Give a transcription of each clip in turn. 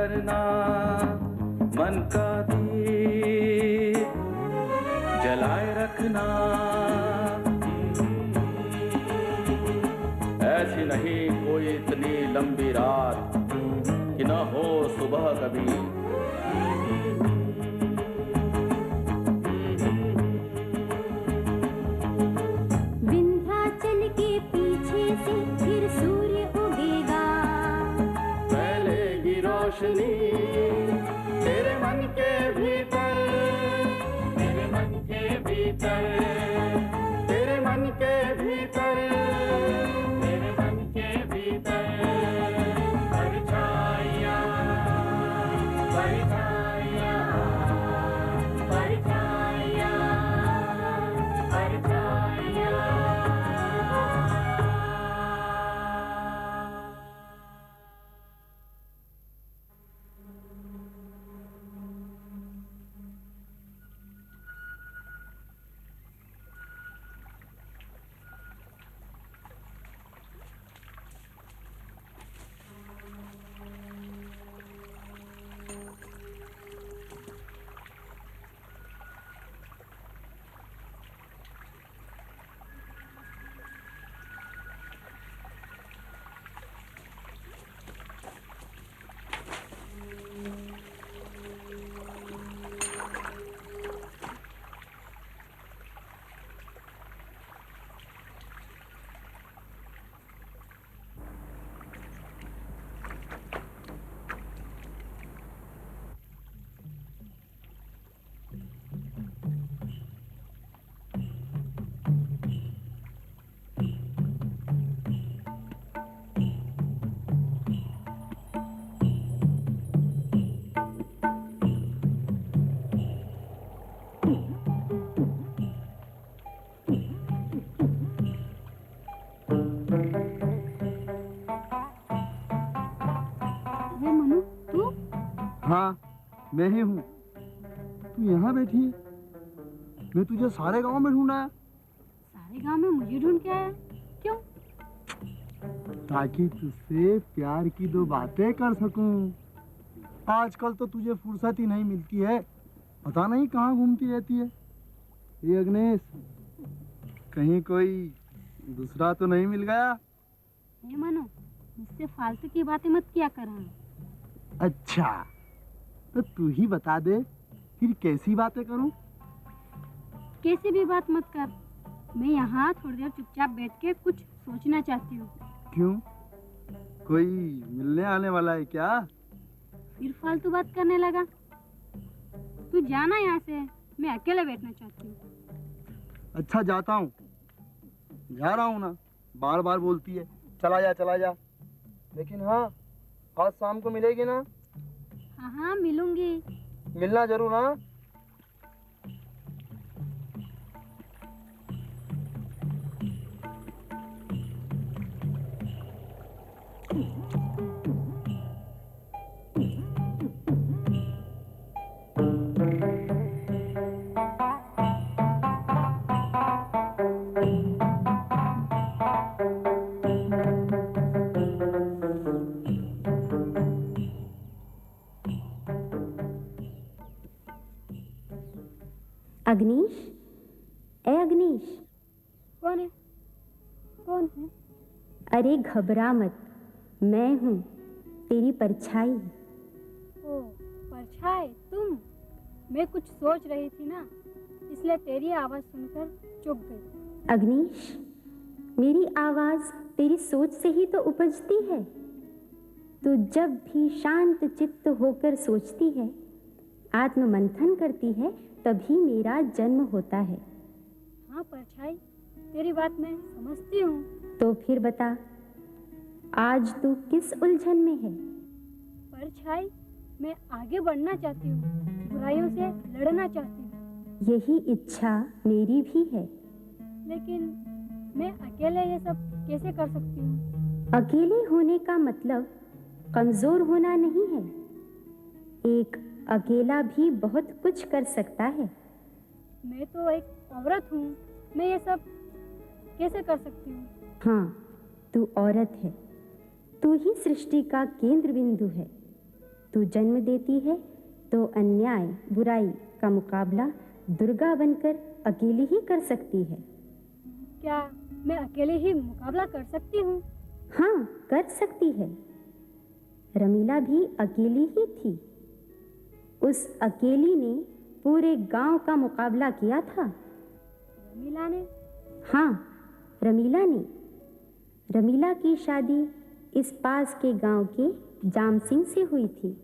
करना, मन का दीप जलाए रखना। ऐसी नहीं कोई इतनी लंबी रात कि न हो सुबह कभी। विंध्याचल के पीछे से फिर सूर्य उगेगा, फैलेगी रोशनी तेरे मन के भीतर, तेरे मन के भीतर, तेरे मन के भीतर, तेरे मन के भीतर। परछाइयाँ, परछाइयाँ, परछाइयाँ, परछाइयाँ। हाँ, मैं ही हूँ। तू यहाँ बैठी है? मैं तुझे सारे गांव में ढूंढा है। सारे गांव में मुझे ढूंढ के आया? क्यों? ताकि तुझसे प्यार की दो बातें कर सकूं। आजकल तो तुझे फुर्सत ही नहीं मिलती है, पता नहीं कहाँ घूमती रहती है। ये अग्नेश, कहीं कोई दूसरा तो नहीं मिल गया? हे मनु, मुझसे फालतू की बातें मत किया कर। अच्छा, तो तू ही बता दे, फिर कैसी बातें करूं? कैसी भी बात मत कर। मैं यहाँ थोड़ी देर चुपचाप बैठ के कुछ सोचना चाहती हूँ। क्यों? कोई मिलने आने वाला है क्या? फिर फालतू बात करने लगा। तू जाना यहाँ से, मैं अकेले बैठना चाहती हूँ। अच्छा, जाता हूँ। जा रहा हूँ ना, बार बार बोलती है चला जा चला जा। लेकिन हाँ, आज शाम को मिलेगी ना? हाँ हाँ, मिलूंगी। मिलना जरूर। हाँ, अग्नीश, ए अग्नीश। कौन है? कौन है? अरे घबरा मत, मैं हूँ, तेरी परछाई। ओ, परछाई, तुम? मैं कुछ सोच रही थी ना, इसलिए तेरी आवाज सुनकर चुप गई। अग्नीश, मेरी आवाज तेरी सोच से ही तो उपजती है। तू जब भी शांत चित्त होकर सोचती है, आत्म मंथन करती है, तभी मेरा जन्म होता है। हाँ परछाई, तेरी बात मैं समझती हूँ। तो फिर बता, आज तू किस उलझन में है? परछाई, मैं आगे बढ़ना चाहती हूँ, बुराइयों से लड़ना चाहती हूँ। यही इच्छा मेरी भी है। लेकिन मैं अकेले ये सब कैसे कर सकती हूँ? अकेले होने का मतलब कमजोर होना नहीं है। एक अकेला भी बहुत कुछ कर सकता है। मैं तो एक औरत हूँ, मैं ये सब कैसे कर सकती हूँ? हाँ, तू औरत है, तू ही सृष्टि का केंद्र बिंदु है। तू जन्म देती है तो अन्याय बुराई का मुकाबला दुर्गा बनकर अकेली ही कर सकती है। क्या मैं अकेले ही मुकाबला कर सकती हूँ? हाँ, कर सकती है। रमीला भी अकेली ही थी। उस अकेली ने पूरे गांव का मुकाबला किया था। रमीला ने? हाँ, रमीला ने। रमीला की शादी इस पास के गांव के जाम सिंह से हुई थी।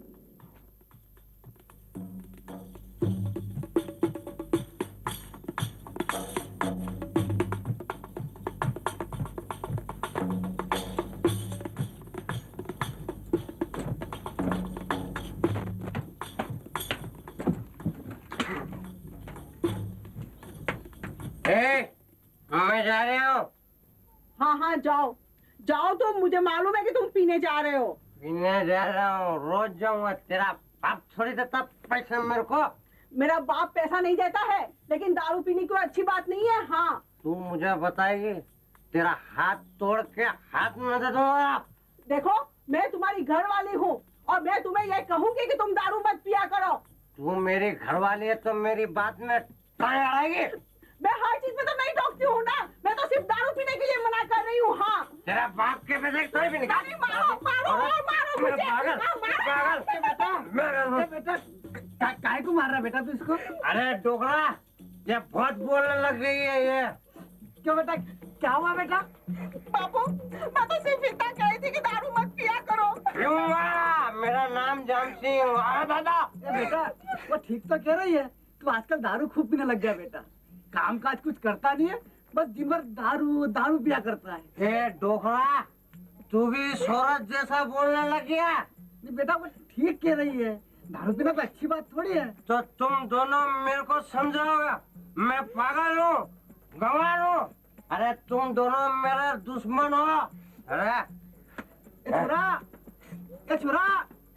मैं जा रहा हूँ। हाँ हाँ जाओ जाओ, तो मुझे मालूम है कि तुम पीने जा रहे हो। पीने जा रहा हूँ, रोज जाऊंगा। तेरा बाप थोड़ी देता पैसा मेरे को। मेरा बाप पैसा नहीं देता है, लेकिन दारू पीने कोई अच्छी बात नहीं है। हाँ, तू मुझे बताएगी, तेरा हाथ तोड़ के हाथ में दे दूंगा। देखो मैं तुम्हारी घर वाली हूँ और मैं तुम्हें ये कहूँगी कि तुम दारू मत पिया करो। तू मेरी घरवाली है तो मेरी बात में टांग अड़ाएगी। मैं हर चीज में तो नहीं टोकती हूँ ना, मैं तो सिर्फ दारू पीने के लिए मना कर रही हूँ। हाँ, तेरा बाप के पैसे थोड़ी भी निकाल। मारो मारो और मारो मुझे। पागल मारो। बेटा, काय को मार रहा बेटा तू इसको? अरे डोकरा, ये बहुत बोलने लग गई है ये। क्यों बेटा, क्या हुआ बेटा? बापू, मैं तो सिर्फ इतना कह रही थी कि दारू मत पिया करो। पीऊंगा, मेरा नाम जाम सिंह। दादा बेटा, वो ठीक तो कह रही है। तू आजकल दारू खूब पीने लग गया बेटा। काम काज कुछ करता नहीं है, बस दिन भर दारू दारू पिया करता है। ए डोकरा, तू भी सूरज जैसा बोलने लग गया। नहीं बेटा, वो ठीक कह रही है। दारू पीना तो अच्छी बात थोड़ी है। तो तुम दोनों मेरे को समझाओगे? मैं पागल हूँ, गंवार हूँ। अरे तुम दोनों मेरे दुश्मन हो। अरे छुरा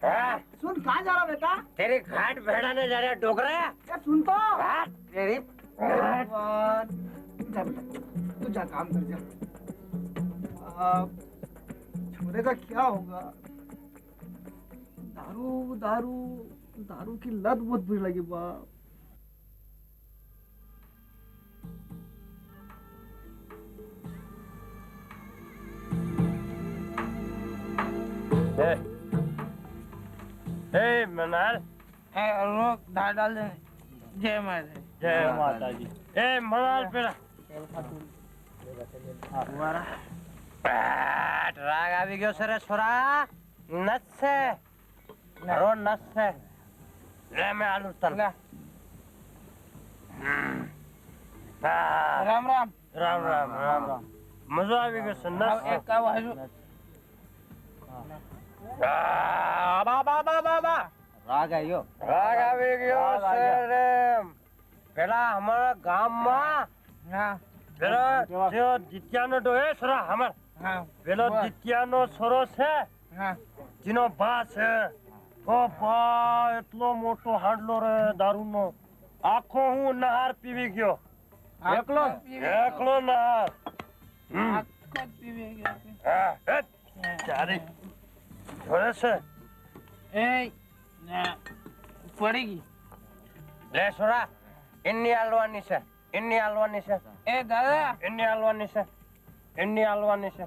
हाँ? सुन, कहाँ जा रहा बेटा? तेरी घाट भेड़ाने जा रहे डोकरे। सुन तो। घाट तेरी भगवान। जा बेटा, तू जा काम कर जा। छोरे का क्या होगा? दारू दारू दारू की लत बहुत बुरी लगी बाप। मनाल रोक धार डाल दे। जय माता, जय माता जी। ए मनाल पेड़ा राग આવી ગયો સરે છોરા। નસ છે રો નસ છે લે મે આલુ તલ લે। રામ રામ રામ રામ રામ રામ મજો આવી ગયો છે નસ એક કાવ હજુ બા બા બા બા બા राग आयो। રાગ આવી ગયો છે રે। પેલા અમારા ગામમાં હા પેલો જે જીત્યાનો ડો હે છોરા અમાર હા પેલો જીત્યાનો છોરો છે હા જેનો બા છે ઓ બા એટલો મોટો હાંડલો રે દારૂનો આખો હું નહાર પીવી ગયો એકલો એકલો નહાર આખો પીવે ગયો હા એ ચારે જોડે છે એ ને પડી ગઈ લે છોરા એની હાલવાની છે એની હાલવાની છે એ દાદા એની હાલવાની છે એની હાલવાની છે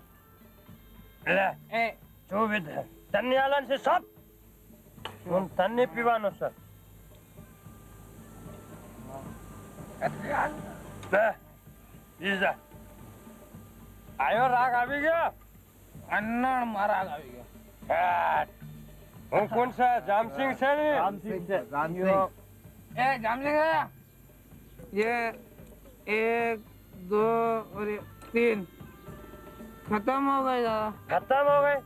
લે એ જો વિધ તને હાલન છે સબ હું તને પીવાનો છે લે પીઝા આયો રાગ આવી ગયો અન્નણ મારા આવી ગયો હું કોણ છે જામસિંહ છે ને ए जामसिंह दादा ये 1 2 और 3 खत्म हो गए दादा। खत्म हो गए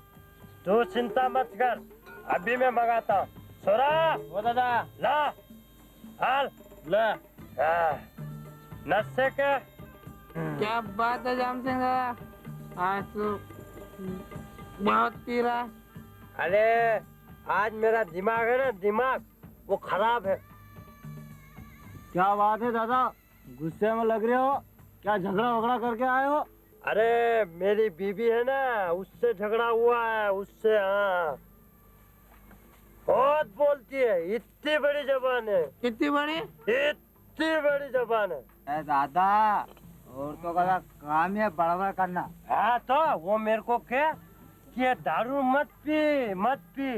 तू चिंता मत कर अभी मैं मंगाता हूँ सोरा वो दादा ला हाल ला नशे के क्या बात है जामसिंह दादा, आज तो बहुत पी रहा। अरे आज मेरा दिमाग है ना दिमाग वो खराब है। क्या बात है दादा, गुस्से में लग रहे हो? क्या झगड़ा वगड़ा करके आए हो? अरे मेरी बीबी है ना उससे झगड़ा हुआ है उससे। हाँ बहुत बोलती है, इतनी बड़ी जबान है, कितनी बड़ी? इतनी बड़ी जबान है। दादा औरतों का काम है बड़बड़ करना। हाँ तो वो मेरे को क्या कि ये दारू मत पी।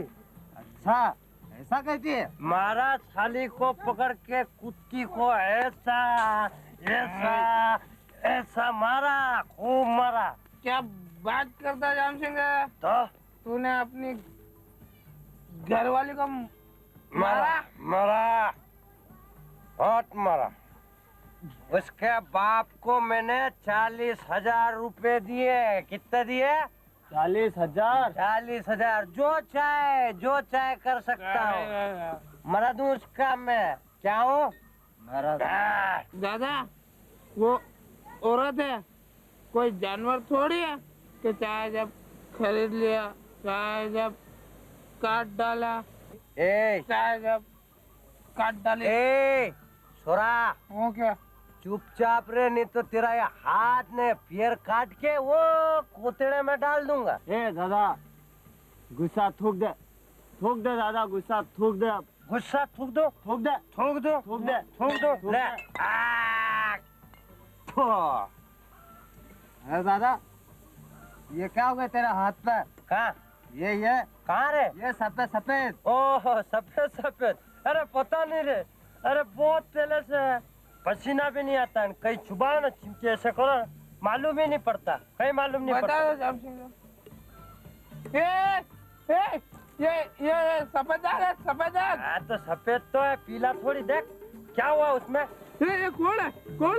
अच्छा ऐसा कहती है? मारा साली को पकड़ के कुत्ती को ऐसा ऐसा ऐसा मारा, खूब मारा। क्या बात करता जाम सिंह? तो तूने अपनी घरवाली को मारा बहुत मारा। उसके बाप को मैंने 40,000 रुपए दिए। कितने दिए? 40,000। 40,000। जो चाहे कर सकता हूँ। मरा दूं उसका मैं क्या हूँ? दादा वो औरत है, कोई जानवर थोड़ी है कि चाहे जब खरीद लिया, चाहे जब काट डाला, चाहे जब काट डाले। छोरा वो क्या? चुपचाप रे, नहीं तो तेरा ये हाथ ने पैर काट के वो कोतड़े में डाल दूंगा। दादा गुस्सा थूक दे दादा, गुस्सा थूक दे। गुस्सा थूक दो। ले। अरे दादा ये क्या हो गया तेरे हाथ पे? कहाँ? ये कहाँ रे? ये सफेद। ओह सफेद। अरे पता नहीं रे, अरे बहुत पहले से पसीना भी नहीं आता है। कहीं छुपाओ ना, चिमटे ऐसे करो, मालूम ही नहीं पड़ता, कहीं मालूम नहीं बता पड़ता। दो जाम सिंह। ये सफेद है। हाँ तो सफेद तो है, पीला थोड़ी। देख क्या हुआ उसमें। ये कौन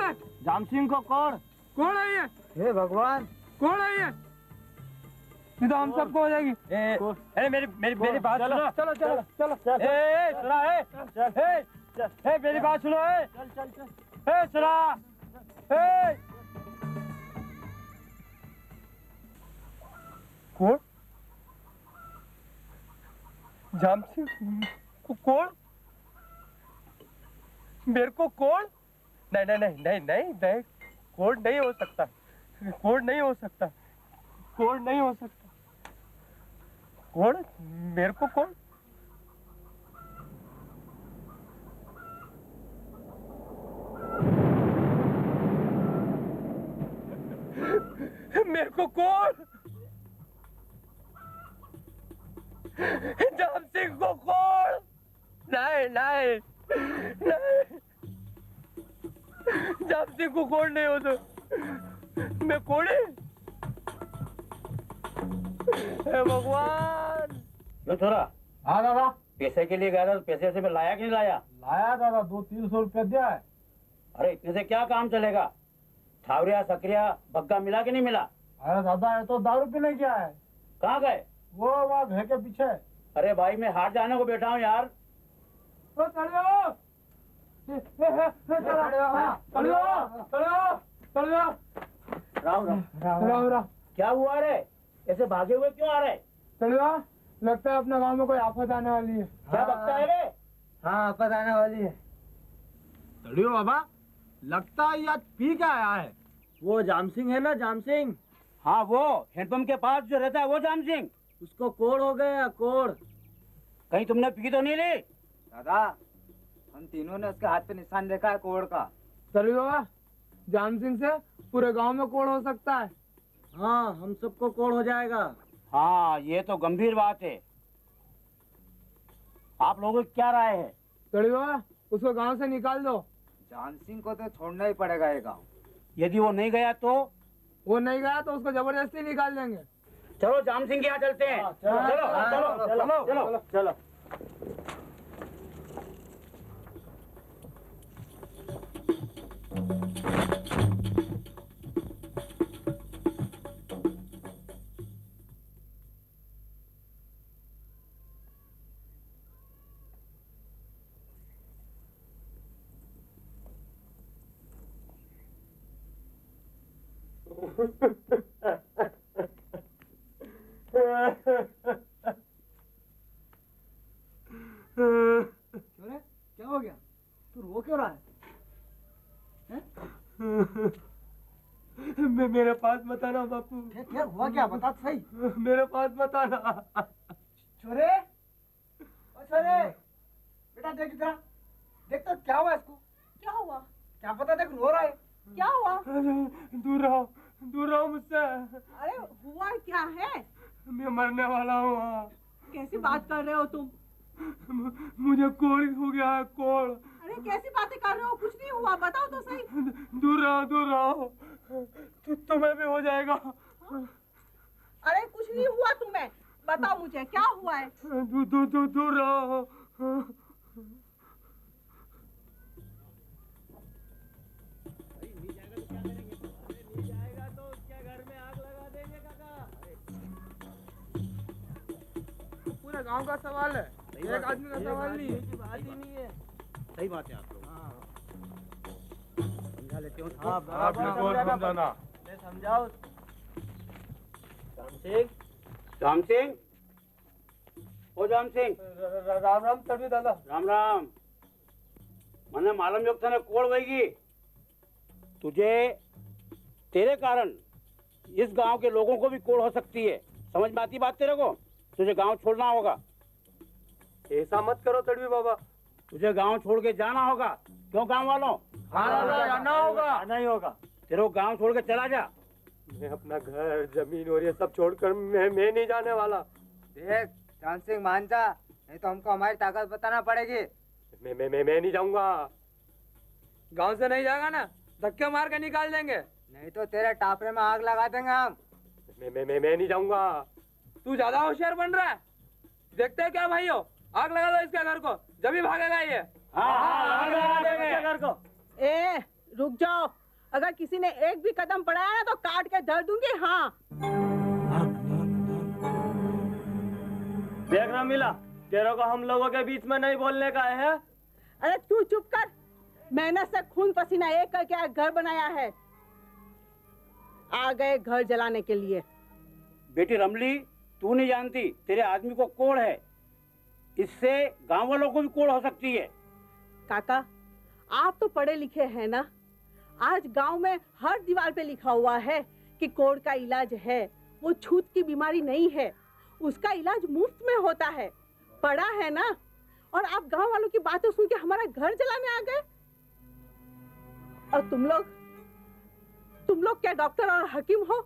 है? जाम सिंह को कौन है ये? हे भगवान, कौन है ये? तो हम सबको हो जाएगी। अरे मेरी बात सुनो। चलो। मेरी बात सुनो। सुना। कौन? जाम सिंह को कौन? मेरे को कौन? नहीं, कोड नहीं हो सकता। कोड मेरे को कौन? मेरे को कौन? जाम सिंह को कौन? नहीं, जाम सिंह को कौन नहीं होता। मैं कौन है? हे भगवान। लो छोरा, हाँ दादा। पैसे के लिए गया था, पैसे से मैं लाया कि नहीं लाया? लाया दादा, 200-300 रुपया दिया है। अरे इतने से क्या काम चलेगा? ठावरिया सकरिया बग्गा मिला कि नहीं मिला? अरे दादा ये तो दारू पीने गया है। कहाँ गए? वो वहाँ घर के पीछे। अरे भाई मैं हाट जाने को बैठा हूँ यार। राम। क्या हुआ रे? ऐसे भागे हुए क्यों आ रहे? लगता है अपने गांव में कोई आफत आने वाली है। क्या बकता है रे? हाँ आफत आने वाली है। तड़ियो बाबा, लगता है आज पी के आया है। वो जाम सिंह है ना, जाम सिंह। हाँ वो हैंडपंप के पास जो रहता है वो जाम सिंह। उसको कोड़ हो गया, कोड़। कहीं तुमने पी तो नहीं ली? दादा हम तीनों ने उसके हाथ पे निशान देखा है कोड़ का। चलिए बाबा, जाम सिंह से पूरे गांव में कोड़ हो सकता है। हाँ हम सबको कोड़ हो जाएगा। हाँ ये तो गंभीर बात है। आप लोगों की क्या राय है? चलिए बाबा, उसको गांव से निकाल दो। जाम सिंह को तो छोड़ना ही पड़ेगा ये गाँव। यदि वो नहीं गया तो? वो नहीं गया तो उसको जबरदस्ती निकाल देंगे। चलो जाम सिंह के यहाँ चलते हैं। चलो। क्या हो गया? तू रो क्यों रहा है? मेरे पास बताना बापू। क्या हुआ? क्या बता तो सही। मेरे पास बताना। छोरे, सरे बेटा देख इधर देख तो क्या हुआ इसको क्या हुआ? क्या पता देख रो रहा है क्या हुआ? दूर रहो मुझसे। अरे हुआ क्या है? मैं मरने वाला हूँ। कैसी बात कर रहे हो तुम? मुझे कोड़ हो गया है, कोड़। अरे कैसी बातें कर रहे हो? कुछ नहीं हुआ, बताओ तो सही। दूर रहो तुम्हें भी हो जाएगा। अरे कुछ नहीं हुआ तुम्हें, बताओ मुझे क्या हुआ है? दूर रहो। पूरे गांव का सवाल है, एक आदमी का सवाल नहीं है। बात ही नहीं है। सही बात है आप लोग। समझा लेते हो। आप बिल्कुल समझाना। समझाओ। राम सिंह ओ राम सिंह। राम राम तड़वी दादा। राम राम। मैंने मालूम योग था कोड़ वही तुझे तेरे कारण इस गांव के लोगों को भी कोड़ हो सकती है। समझ में आती बात तेरे को? तुझे गांव छोड़ना होगा। ऐसा मत करो तड़वी बाबा। तुझे गांव छोड़ के जाना होगा। क्यों गांव वालों? जाना होगा। नहीं होगा। तेरे को गांव छोड़ के चला जा। मैं अपना घर जमीन और ये सब छोड़कर मैं नहीं जाने वाला। देख जान सिंह मान जा, नहीं तो हमको हमारी ताकत बताना पड़ेगी। मैं नहीं जाऊंगा। गांव से नहीं जाएगा ना, धक्के मार के निकाल देंगे, नहीं तो तेरे टापरे में आग लगा देंगे हम। मैं नहीं जाऊंगा। तू ज्यादा होशियार बन रहा है। देखते हैं क्या भाइयों, आग लगा दो इसके घर को, जब ही भागेगा ये। हाँ, लगा देंगे घर को। ए रुक जाओ, अगर किसी ने एक भी कदम बढ़ाया ना तो काट के धर दूंगी। हाँ देख ना मिला, तेरे को हम लोगों के बीच में नहीं बोलने का है। अरे तू चुप कर। मेहनत से खून पसीना एक करके घर बनाया है, आ गए घर जलाने के लिए। बेटी रमली, तू नहीं जानती तेरे आदमी को कोड़ है, इससे गांव वालों को भी कोड़ हो सकती है। काका आप तो पढ़े लिखे हैं ना, आज गांव में हर दीवार पे लिखा हुआ है कि कोड़ का इलाज है। वो छूत की बीमारी नहीं है, उसका इलाज मुफ्त में होता है। पढ़ा है ना। और आप गांव वालों की बातें सुन के हमारा घर जलाने आ गए। और तुम लोग क्या डॉक्टर और हकीम हो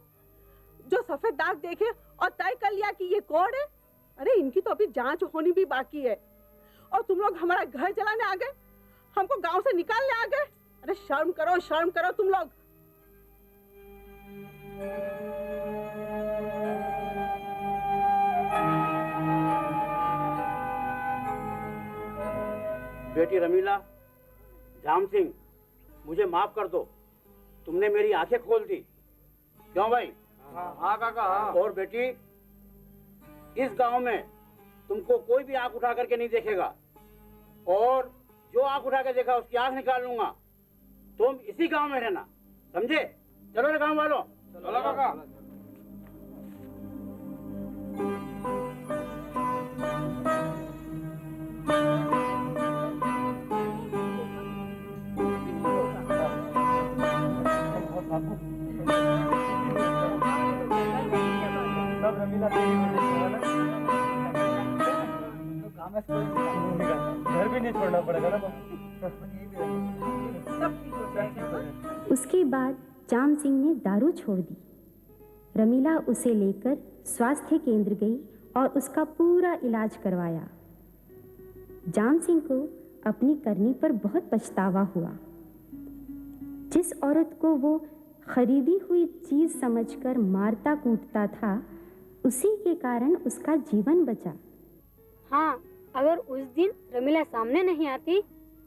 जो सफेद दाग देखे और तय कर लिया कि ये कोड़ है? अरे इनकी तो अभी जांच होनी भी बाकी है, और तुम लोग हमारा घर जलाने आ गए, हमको गांव से निकालने आ गए। अरे शर्म करो तुम लोग। बेटी रमीला, जाम सिंह, मुझे माफ कर दो, तुमने मेरी आंखें खोल दी। क्यों भाई? हाँ काका हाँ। और बेटी, इस गांव में तुमको कोई भी आंख उठा करके नहीं देखेगा, और जो आंख उठा के देखा उसकी आंख निकाल लूंगा। तुम इसी गांव में रहना, समझे? चलो रे गांव वालों। चलो काका। सब रमीला तेरी वजह से हुआ ना। घर भी नहीं छोड़ना पड़ेगा ना। उसके बाद जाम सिंह ने दारू छोड़ दी। रमीला उसे लेकर स्वास्थ्य केंद्र गई और उसका पूरा इलाज करवाया। जाम सिंह को अपनी करनी पर बहुत पछतावा हुआ। जिस औरत को वो खरीदी हुई चीज समझकर मारता कूटता था, उसी के कारण उसका जीवन बचा। हाँ, अगर उस दिन रमीला सामने नहीं आती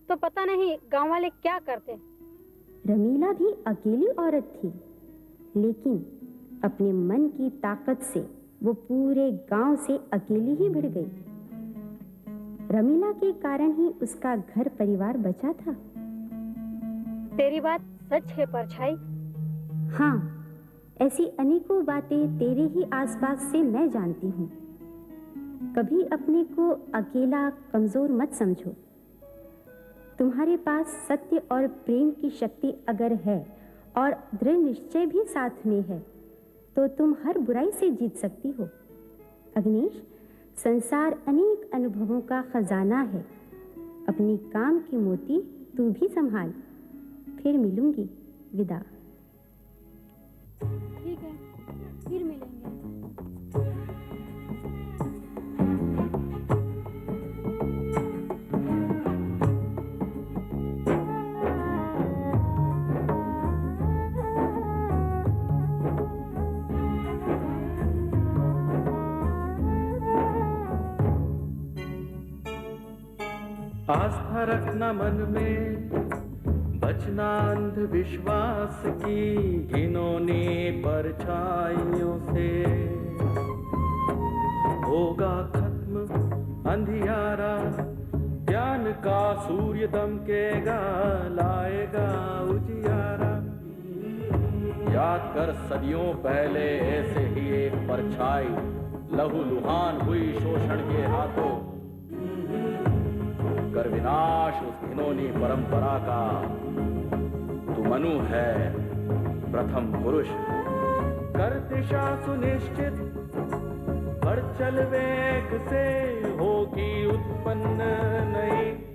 तो पता नहीं गांव वाले क्या करते। रमीला भी अकेली औरत थी, लेकिन अपने मन की ताकत से वो पूरे गांव से अकेली ही भिड़ गई। रमीला के कारण ही उसका घर परिवार बचा था। तेरी बात सच है परछाई। हाँ, ऐसी अनेकों बातें तेरे ही आसपास से मैं जानती हूँ। कभी अपने को अकेला कमजोर मत समझो। तुम्हारे पास सत्य और प्रेम की शक्ति अगर है और दृढ़ निश्चय भी साथ में है, तो तुम हर बुराई से जीत सकती हो। अग्नेश, संसार अनेक अनुभवों का खजाना है। अपनी काम की मोती तू भी संभाल। फिर मिलूंगी। विदा। ठीक है, फिर मिलेंगे। आस्था रखना मन में, बचना अंधविश्वास की घिनौनी परछाइयों से। होगा खत्म अंधियारा, ज्ञान का सूर्य दमकेगा, लाएगा उजियारा। याद कर सदियों पहले ऐसे ही एक परछाई लहूलुहान हुई शोषण के हाथों। कर विनाश उस घिनौनी परंपरा का। तू मनु है प्रथम पुरुष। कर दिशा सुनिश्चित, पर चल वेग से, होगी उत्पन्न नई